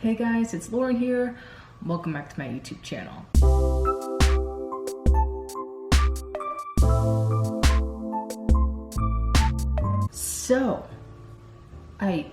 Hey guys, it's Lauren here. Welcome back to my YouTube channel. So, I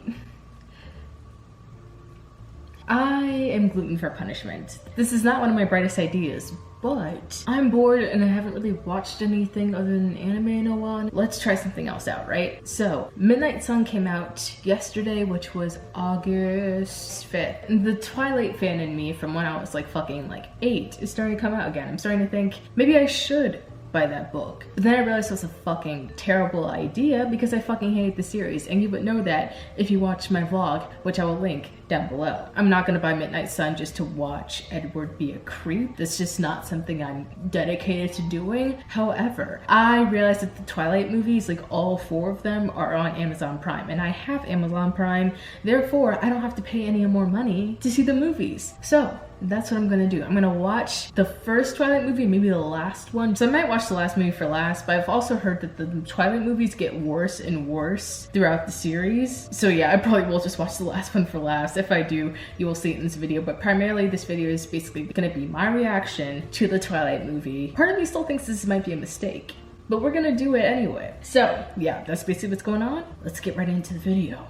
am gluten for punishment. This is not one of my brightest ideas, but I'm bored and I haven't really watched anything other than anime in a while. Let's try something else out, right? So, Midnight Sun came out yesterday, which was August 5th. The Twilight fan in me from when I was like fucking 8 is starting to come out again. I'm starting to think maybe I should buy that book. But then I realized it was a fucking terrible idea because I fucking hate the series, and you would know that if you watch my vlog, which I will link down below. I'm not gonna buy Midnight Sun just to watch Edward be a creep. That's just not something I'm dedicated to doing. However, I realized that the Twilight movies, all 4 of them, are on Amazon Prime, and I have Amazon Prime, therefore I don't have to pay any more money to see the movies. So that's what I'm gonna do. I'm gonna watch the first Twilight movie, maybe the last one. So I might watch the last movie for last, but I've also heard that the Twilight movies get worse and worse throughout the series. So yeah, I probably will just watch the last one for last. If I do, you will see it in this video, but primarily this video is basically gonna be my reaction to the Twilight movie. Part of me still thinks this might be a mistake, but we're gonna do it anyway. So yeah, that's basically what's going on. Let's get right into the video.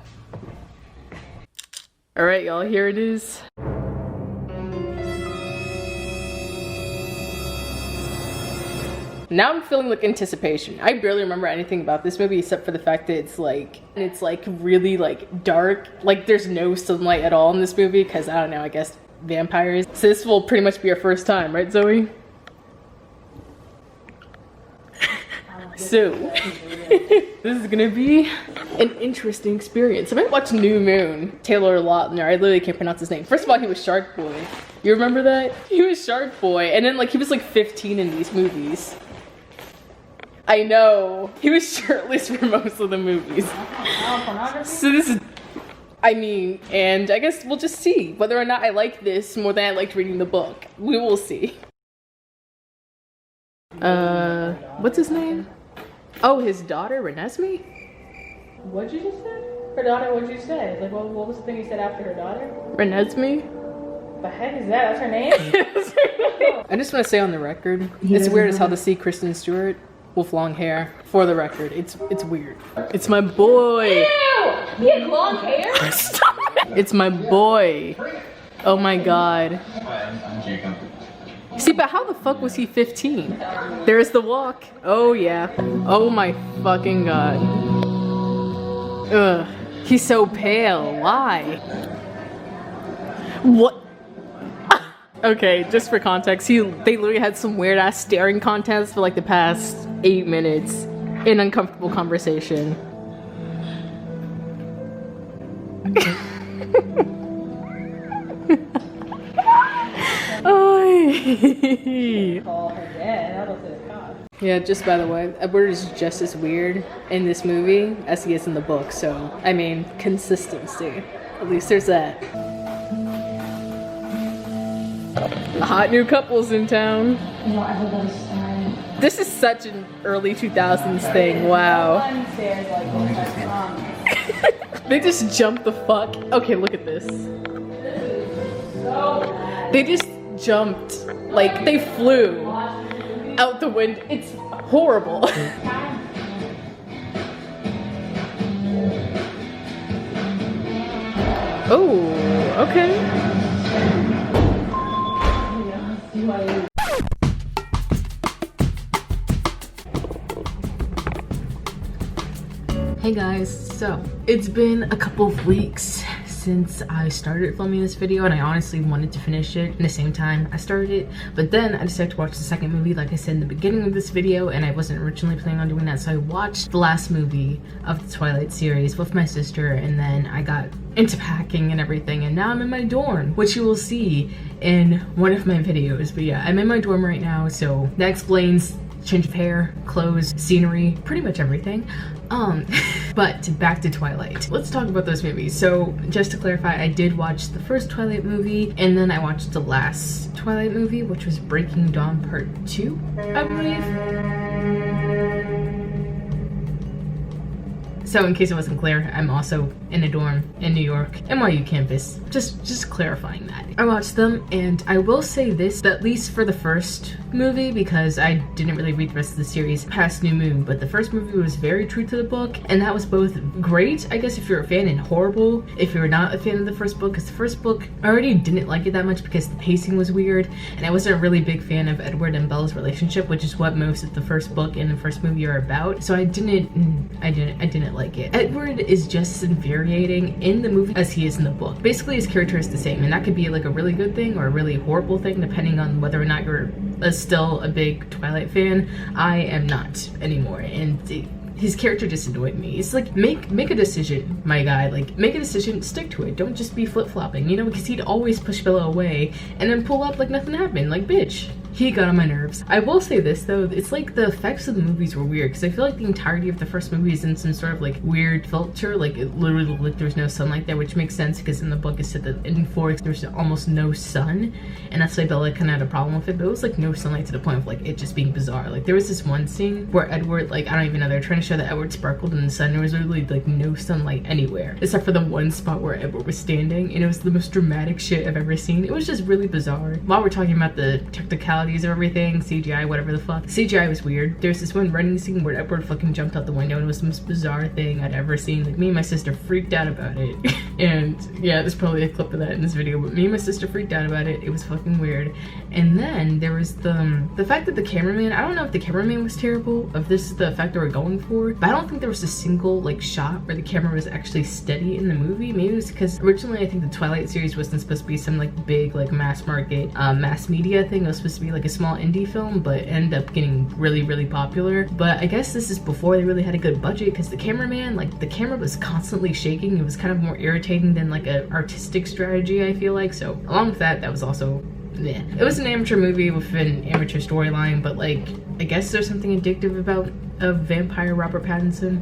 All right, y'all, here it is. Now I'm feeling anticipation. I barely remember anything about this movie except for the fact that it's really dark. There's no sunlight at all in this movie because I don't know, I guess vampires. So this will pretty much be our first time, right, Zoe? So this is gonna be an interesting experience. I might watch New Moon, Taylor Lautner. I literally can't pronounce his name. First of all, he was Shark Boy. You remember that? He was Shark Boy, and then he was 15 in these movies. I know. He was shirtless for most of the movies. So this is, and I guess we'll just see whether or not I like this more than I liked reading the book. We will see. What's his name? Oh, his daughter, Renesmee? What'd you just say? Her daughter, what'd you say? What was the thing you said after her daughter? Renesmee? The heck is that? That's her name? I just want to say on the record, it's weird as hell to see Kristen Stewart with long hair. For the record, it's weird. It's my boy. Ew! He had long hair? Stop it. It's my boy. Oh my god. See, but how the fuck was he 15? There's the walk. Oh yeah. Oh my fucking god. Ugh. He's so pale. Why? What? Okay, just for context, they literally had some weird ass staring contest for the past 8 minutes in uncomfortable conversation. Yeah, just by the way, Edward is just as weird in this movie as he is in the book, so consistency. At least there's that. Hot new couples in town. This is such an early 2000s thing. Wow. They just jumped the fuck. Okay, look at this. They just jumped. They flew out the window. It's horrible. Oh, okay. Hey guys, so it's been a couple of weeks since I started filming this video, and I honestly wanted to finish it in the same time I started it, but then I decided to watch the second movie like I said in the beginning of this video, and I wasn't originally planning on doing that, so I watched the last movie of the Twilight series with my sister, and then I got into packing and everything, and now I'm in my dorm, which you will see in one of my videos. But yeah, I'm in my dorm right now, so that explains change of hair, clothes, scenery, pretty much everything. But back to Twilight. Let's talk about those movies. So just to clarify, I did watch the first Twilight movie, and then I watched the last Twilight movie, which was Breaking Dawn Part 2, I believe. So in case it wasn't clear, I'm also in a dorm in New York, NYU campus. Just clarifying that. I watched them, and I will say this, at least for the first movie, because I didn't really read the rest of the series past New Moon, but the first movie was very true to the book, and that was both great, I guess, if you're a fan, and horrible if you're not a fan of the first book, because the first book, I already didn't like it that much because the pacing was weird, and I wasn't a really big fan of Edward and Bella's relationship, which is what most of the first book and the first movie are about, so I didn't like it. Edward is just as infuriating in the movie as he is in the book. Basically, his character is the same, and that could be like a really good thing or a really horrible thing depending on whether or not you're still a big Twilight fan. I am not anymore, and his character just annoyed me. It's like, make a decision, my guy. Like, make a decision, stick to it. Don't just be flip-flopping, you know, because he'd always push Bella away and then pull up like nothing happened. Like, bitch. He got on my nerves. I will say this though, it's like the effects of the movies were weird because I feel like the entirety of the first movie is in some sort of like weird filter, like it literally looked like there's no sunlight there, which makes sense because in the book it said that in Forks there's almost no sun, and that's why Bella kind of had a problem with it, but it was like no sunlight to the point of like it just being bizarre. Like there was this one scene where Edward, like I don't even know, they're trying to show that Edward sparkled in the sun. There was literally like no sunlight anywhere except for the one spot where Edward was standing, and it was the most dramatic shit I've ever seen. It was just really bizarre. While we're talking about the technicalities of everything, CGI, whatever the fuck, CGI was weird. There's this one running scene where Edward fucking jumped out the window and it was the most bizarre thing I'd ever seen. Like me and my sister freaked out about it. And yeah, there's probably a clip of that in this video, but me and my sister freaked out about it. It was fucking weird. And then there was the fact that the cameraman, I don't know if the cameraman was terrible, if this is the effect they were going for, but I don't think there was a single like shot where the camera was actually steady in the movie. Maybe it was because originally I think the Twilight series wasn't supposed to be some like big like mass market mass media thing. It was supposed to be like a small indie film, but ended up getting really popular. But I guess this is before they really had a good budget, because the cameraman, like the camera was constantly shaking. It was kind of more irritating than like an artistic strategy, I feel like. So along with that, that was also yeah. It was an amateur movie with an amateur storyline, but like I guess there's something addictive about a vampire Robert Pattinson.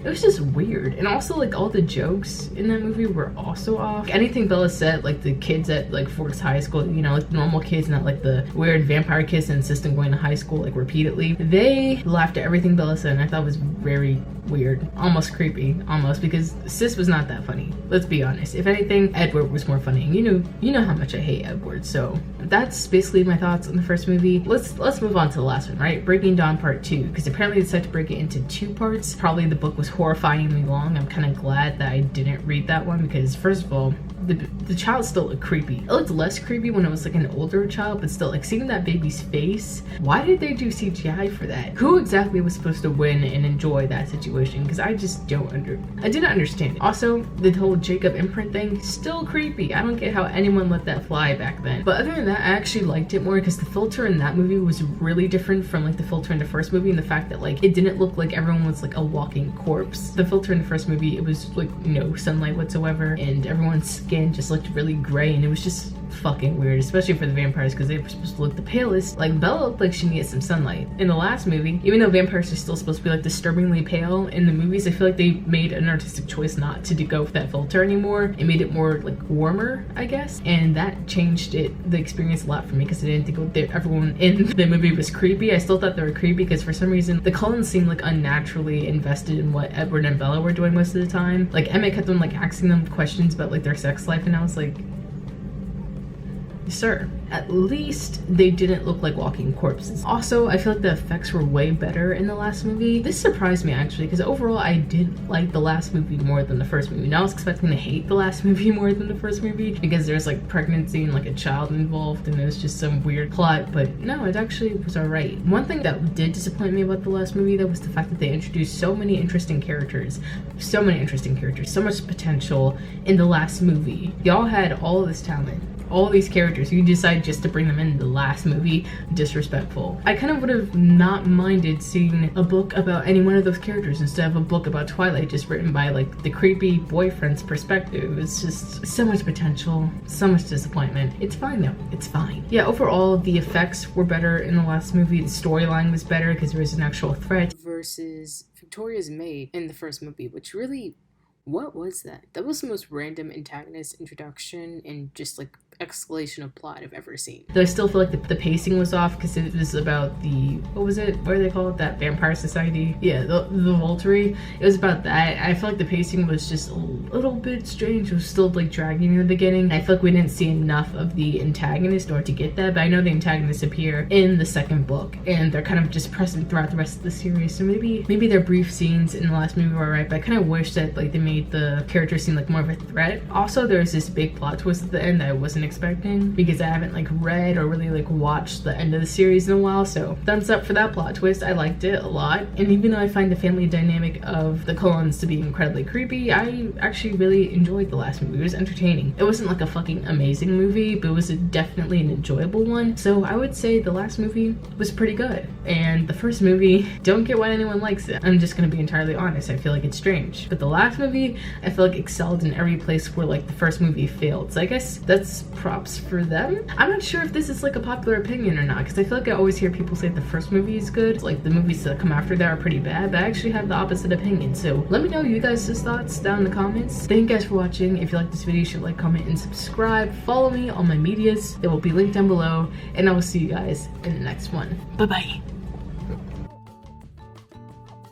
It was just weird. And also like all the jokes in that movie were also off. Anything Bella said, like the kids at like Forks High School, you know, like normal kids, not like the weird vampire kids that insist on going to high school like repeatedly, they laughed at everything Bella said, and I thought it was very weird, almost creepy, almost, because sis was not that funny. Let's be honest. If anything, Edward was more funny. And you know how much I hate Edward. So that's basically my thoughts on the first movie. Let's move on to the last one, right? Breaking Dawn Part 2, because apparently they decided to break it into 2 parts. Probably the book was horrifyingly long. I'm kind of glad that I didn't read that one, because first of all, the child still looked creepy. It looked less creepy when it was like an older child, but still, like seeing that baby's face, why did they do CGI for that? Who exactly was supposed to win and enjoy that situation? Because I just I didn't understand it. Also, the whole Jacob imprint thing, still creepy. I don't get how anyone let that fly back then. But other than that, I actually liked it more because the filter in that movie was really different from like the filter in the first movie, and the fact that like it didn't look like everyone was like a walking corpse. The filter in the first movie, it was like no sunlight whatsoever, and everyone's skin just looked really gray, and it was just fucking weird, especially for the vampires because they were supposed to look the palest. Like Bella looked like she needed some sunlight. In the last movie, even though vampires are still supposed to be like disturbingly pale in the movies, I feel like they made an artistic choice not to go with that filter anymore. It made it more like warmer, I guess, and that changed the experience a lot for me because I didn't think everyone in the movie was creepy. I still thought they were creepy because for some reason the Cullens seemed like unnaturally invested in what Edward and Bella were doing most of the time. Like Emmett kept on like asking them questions about like their sex life, and I was like, sir, at least they didn't look like walking corpses. Also, I feel like the effects were way better in the last movie. This surprised me actually, because overall I did like the last movie more than the first movie. Now I was expecting to hate the last movie more than the first movie because there's like pregnancy and like a child involved, and it was just some weird plot, but no, it actually was alright. One thing that did disappoint me about the last movie though was the fact that they introduced so many interesting characters, so much potential in the last movie. Y'all had all of this talent, all these characters, you decide just to bring them in the last movie. Disrespectful. I kind of would have not minded seeing a book about any one of those characters instead of a book about Twilight just written by like the creepy boyfriend's perspective. It's just so much potential, so much disappointment. It's fine though, it's fine. Yeah, overall the effects were better in the last movie. The storyline was better because there was an actual threat versus Victoria's maid in the first movie, which really, what was that? That was the most random antagonist introduction in just like escalation of plot I've ever seen. Though I still feel like the pacing was off because it was about the, what was it? What do they call it? That vampire society? Yeah, the Volturi. It was about that. I feel like the pacing was just a little bit strange. It was still like dragging in the beginning. I feel like we didn't see enough of the antagonist or to get that, but I know the antagonists appear in the second book and they're kind of just present throughout the rest of the series. So maybe their brief scenes in the last movie were right, but I kind of wish that like they made the character seem like more of a threat. Also, there was this big plot twist at the end that I wasn't expecting because I haven't like read or really like watched the end of the series in a while. So thumbs up for that plot twist. I liked it a lot. And even though I find the family dynamic of the Cullens to be incredibly creepy, I actually really enjoyed the last movie. It was entertaining. It wasn't like a fucking amazing movie, but it was definitely an enjoyable one. So I would say the last movie was pretty good. And the first movie, don't get why anyone likes it. I'm just gonna be entirely honest. I feel like it's strange. But the last movie, I feel like excelled in every place where like the first movie failed. So I guess that's props for them. I'm not sure if this is like a popular opinion or not, because I feel like I always hear people say the first movie is good. Like the movies that come after that are pretty bad, but I actually have the opposite opinion. So let me know you guys' thoughts down in the comments. Thank you guys for watching. If you like this video, you should like, comment, and subscribe. Follow me on my medias. They will be linked down below, and I will see you guys in the next one. Bye bye.